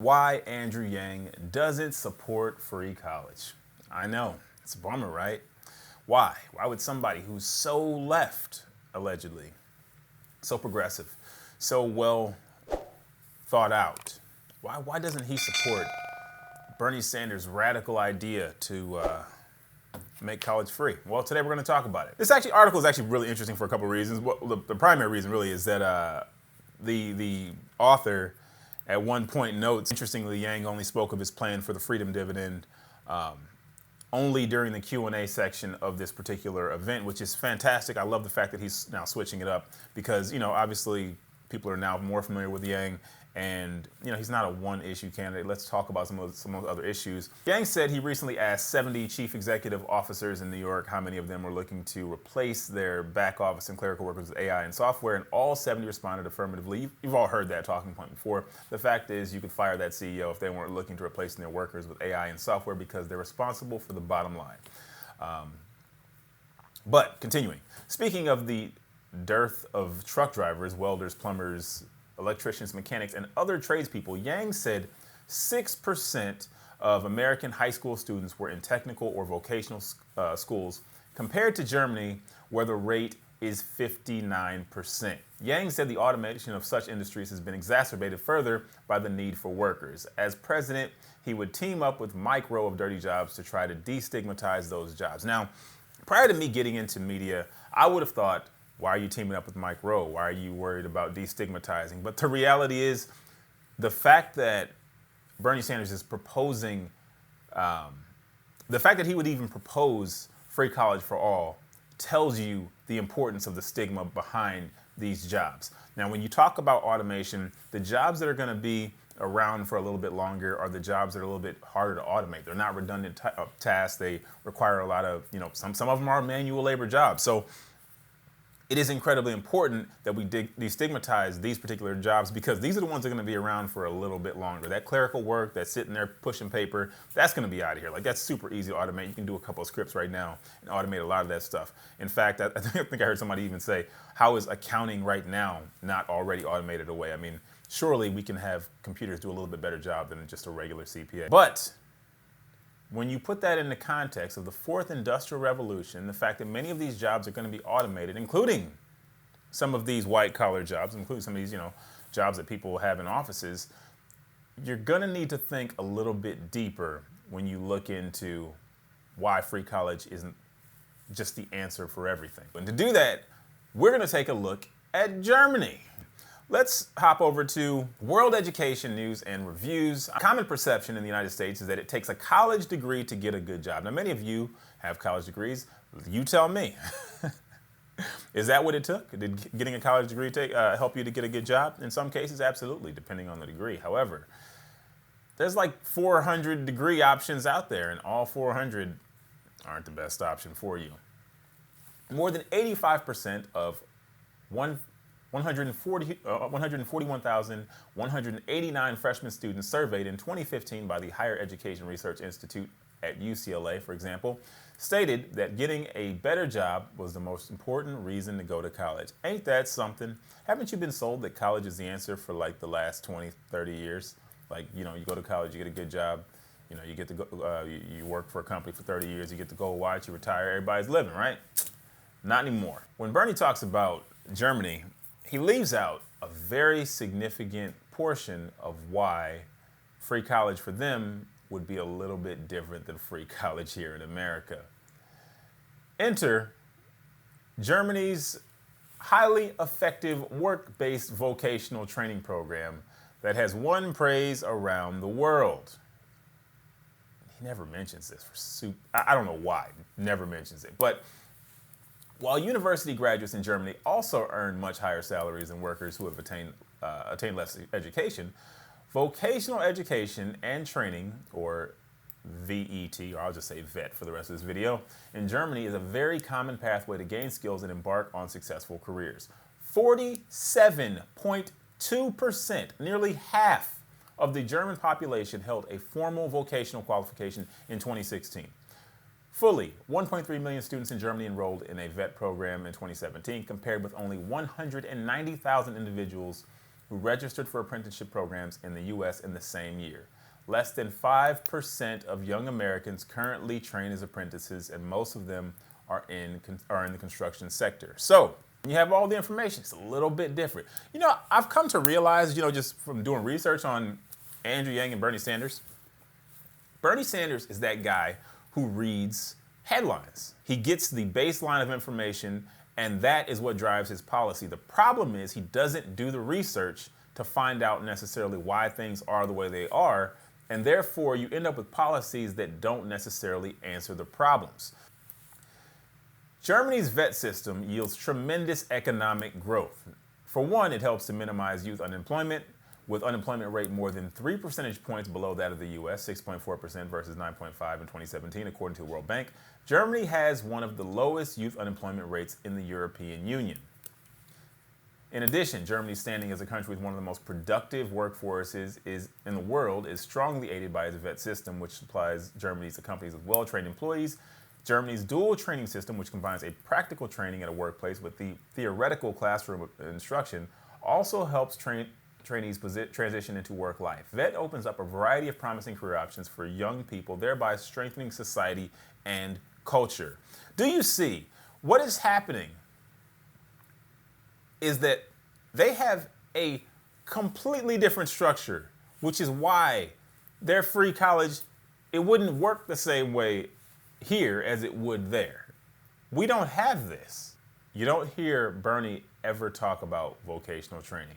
Why Andrew Yang doesn't support free college. I know, it's a bummer, right? Why? Why would somebody who's so left, allegedly, so progressive, so well thought out, why doesn't he support Bernie Sanders' radical idea to make college free? Well, today we're going to talk about it. This article is actually really interesting for a couple of reasons. The primary reason really is that the author at one point notes, interestingly, Yang only spoke of his plan for the freedom dividend only during the Q&A section of this particular event, which is fantastic. I love the fact that he's now switching it up because, obviously people are now more familiar with Yang, and he's not a one-issue candidate. Let's talk about some of the other issues. Yang said he recently asked 70 chief executive officers in New York how many of them were looking to replace their back office and clerical workers with AI and software, and all 70 responded affirmatively. You've all heard that talking point before. The fact is, you could fire that CEO if they weren't looking to replace their workers with AI and software because they're responsible for the bottom line. But continuing, speaking of the dearth of truck drivers, welders, plumbers, electricians, mechanics, and other tradespeople, Yang said 6% of American high school students were in technical or vocational schools, compared to Germany, where the rate is 59%. Yang said the automation of such industries has been exacerbated further by the need for workers. As president, he would team up with Mike Rowe of Dirty Jobs to try to destigmatize those jobs. Now, prior to me getting into media, I would have thought, why are you teaming up with Mike Rowe? Why are you worried about destigmatizing? But the reality is, the fact that Bernie Sanders is proposing, the fact that he would even propose free college for all tells you the importance of the stigma behind these jobs. Now, when you talk about automation, the jobs that are going to be around for a little bit longer are the jobs that are a little bit harder to automate. They're not redundant tasks. They require a lot of, some of them are manual labor jobs. So it is incredibly important that we destigmatize these particular jobs because these are the ones that are going to be around for a little bit longer. That clerical work, that's sitting there pushing paper, that's going to be out of here. Like, that's super easy to automate. You can do a couple of scripts right now and automate a lot of that stuff. In fact, I think I heard somebody even say, how is accounting right now not already automated away? I mean, surely we can have computers do a little bit better job than just a regular CPA. But when you put that in the context of the fourth industrial revolution, the fact that many of these jobs are going to be automated, including some of these white-collar jobs, including some of these, jobs that people have in offices, you're going to need to think a little bit deeper when you look into why free college isn't just the answer for everything. And to do that, we're going to take a look at Germany. Let's hop over to World Education News and Reviews. A common perception in the United States is that it takes a college degree to get a good job. Now, many of you have college degrees. You tell me. Is that what it took? Did getting a college degree help you to get a good job? In some cases, absolutely, depending on the degree. However, there's like 400 degree options out there, and all 400 aren't the best option for you. More than 85% of 141,189 freshman students surveyed in 2015 by the Higher Education Research Institute at UCLA, for example, stated that getting a better job was the most important reason to go to college. Ain't that something? Haven't you been sold that college is the answer for like the last 20, 30 years? Like, you go to college, you get a good job, you get to go, you work for a company for 30 years, you get the gold watch, you retire, everybody's living, right? Not anymore. When Bernie talks about Germany, he leaves out a very significant portion of why free college for them would be a little bit different than free college here in America. Enter Germany's highly effective work-based vocational training program that has won praise around the world. He never mentions this. I don't know why he never mentions it, but while university graduates in Germany also earn much higher salaries than workers who have attained less education, vocational education and training, or VET, or I'll just say VET for the rest of this video, in Germany is a very common pathway to gain skills and embark on successful careers. 47.2%, nearly half of the German population held a formal vocational qualification in 2016. Fully, 1.3 million students in Germany enrolled in a VET program in 2017, compared with only 190,000 individuals who registered for apprenticeship programs in the U.S. in the same year. Less than 5% of young Americans currently train as apprentices, and most of them are in the construction sector. So you have all the information. It's a little bit different. You know, I've come to realize, just from doing research on Andrew Yang and Bernie Sanders, Bernie Sanders is that guy who reads headlines. He gets the baseline of information, and that is what drives his policy. The problem is he doesn't do the research to find out necessarily why things are the way they are, and therefore you end up with policies that don't necessarily answer the problems. Germany's vet system yields tremendous economic growth. For one, it helps to minimize youth unemployment, with unemployment rate more than 3 percentage points below that of the U.S., 6.4% versus 9.5% in 2017, according to the World Bank. Germany has one of the lowest youth unemployment rates in the European Union. In addition, Germany's standing as a country with one of the most productive workforces in the world is strongly aided by its vet system, which supplies Germany's companies with well-trained employees. Germany's dual training system, which combines a practical training at a workplace with the theoretical classroom instruction, also helps trainees transition into work life. VET opens up a variety of promising career options for young people, thereby strengthening society and culture. Do you see what is happening is that they have a completely different structure, which is why their free college, it wouldn't work the same way here as it would there. We don't have this. You don't hear Bernie ever talk about vocational training.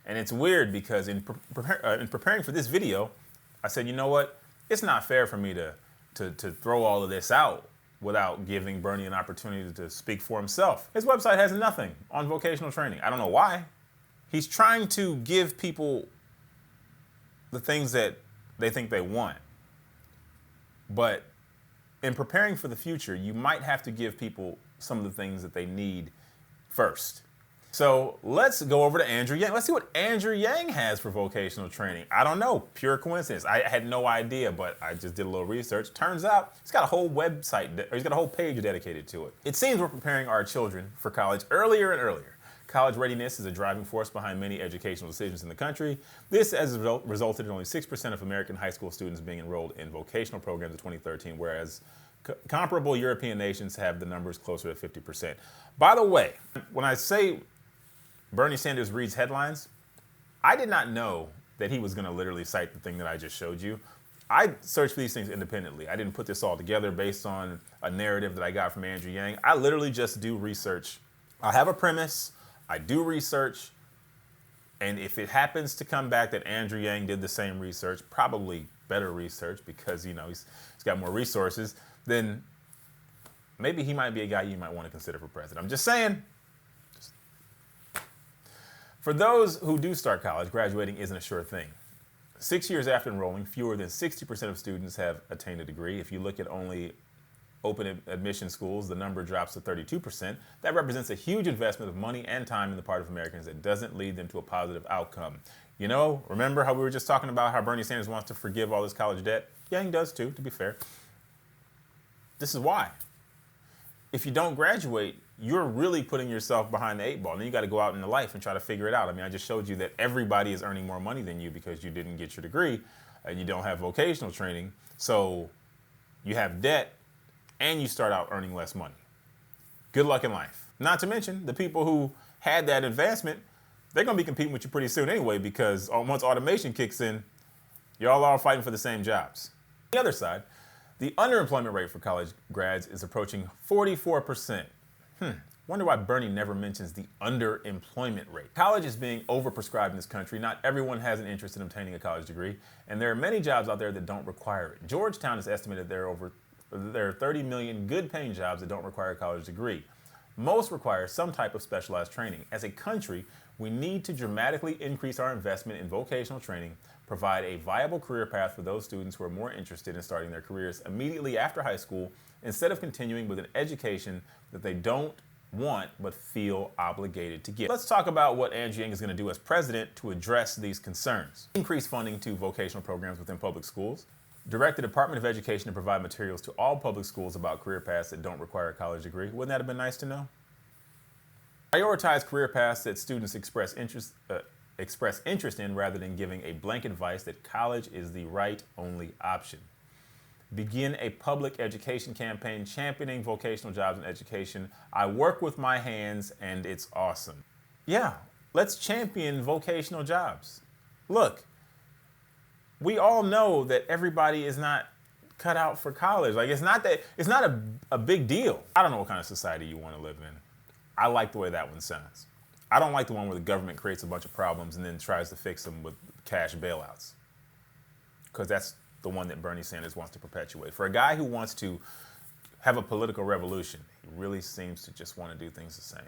And it's weird because in preparing for this video, I said, you know what? It's not fair for me to throw all of this out without giving Bernie an opportunity to speak for himself. His website has nothing on vocational training. I don't know why. He's trying to give people the things that they think they want. But in preparing for the future, you might have to give people some of the things that they need first. So let's go over to Andrew Yang. Let's see what Andrew Yang has for vocational training. I don't know, pure coincidence. I had no idea, but I just did a little research. Turns out he's got a whole website, or he's got a whole page dedicated to it. It seems we're preparing our children for college earlier and earlier. College readiness is a driving force behind many educational decisions in the country. This has resulted in only 6% of American high school students being enrolled in vocational programs in 2013, whereas comparable European nations have the numbers closer to 50%. By the way, when I say Bernie Sanders reads headlines, I did not know that he was going to literally cite the thing that I just showed you. I searched for these things independently. I didn't put this all together based on a narrative that I got from Andrew Yang. I literally just do research. I have a premise, I do research, and if it happens to come back that Andrew Yang did the same research, probably better research because he's got more resources, then maybe he might be a guy you might want to consider for president. I'm just saying. For those who do start college, graduating isn't a sure thing. 6 years after enrolling, fewer than 60% of students have attained a degree. If you look at only open admission schools, the number drops to 32%. That represents a huge investment of money and time on the part of Americans that doesn't lead them to a positive outcome. Remember how we were just talking about how Bernie Sanders wants to forgive all this college debt? Yang does too, to be fair. This is why. If you don't graduate, you're really putting yourself behind the 8 ball. Then you got to go out into life and try to figure it out. I mean, I just showed you that everybody is earning more money than you because you didn't get your degree and you don't have vocational training. So you have debt and you start out earning less money. Good luck in life. Not to mention the people who had that advancement, they're going to be competing with you pretty soon anyway because once automation kicks in, y'all are fighting for the same jobs. On the other side, the underemployment rate for college grads is approaching 44%. Wonder why Bernie never mentions the underemployment rate. College is being overprescribed in this country. Not everyone has an interest in obtaining a college degree, and there are many jobs out there that don't require it. Georgetown has estimated there are 30 million good-paying jobs that don't require a college degree. Most require some type of specialized training. As a country, we need to dramatically increase our investment in vocational training, provide a viable career path for those students who are more interested in starting their careers immediately after high school instead of continuing with an education that they don't want but feel obligated to get. Let's talk about what Andrew Yang is going to do as president to address these concerns. Increase funding to vocational programs within public schools. Direct the Department of Education to provide materials to all public schools about career paths that don't require a college degree. Wouldn't that have been nice to know? Prioritize career paths that students express interest express interest in rather than giving a blanket advice that college is the right only option. Begin a public education campaign championing vocational jobs in education. I work with my hands and it's awesome. Yeah, let's champion vocational jobs. Look, we all know that everybody is not cut out for college. Like, it's not a big deal. I don't know what kind of society you want to live in. I like the way that one sounds. I don't like the one where the government creates a bunch of problems and then tries to fix them with cash bailouts. Because that's the one that Bernie Sanders wants to perpetuate. For a guy who wants to have a political revolution, he really seems to just want to do things the same.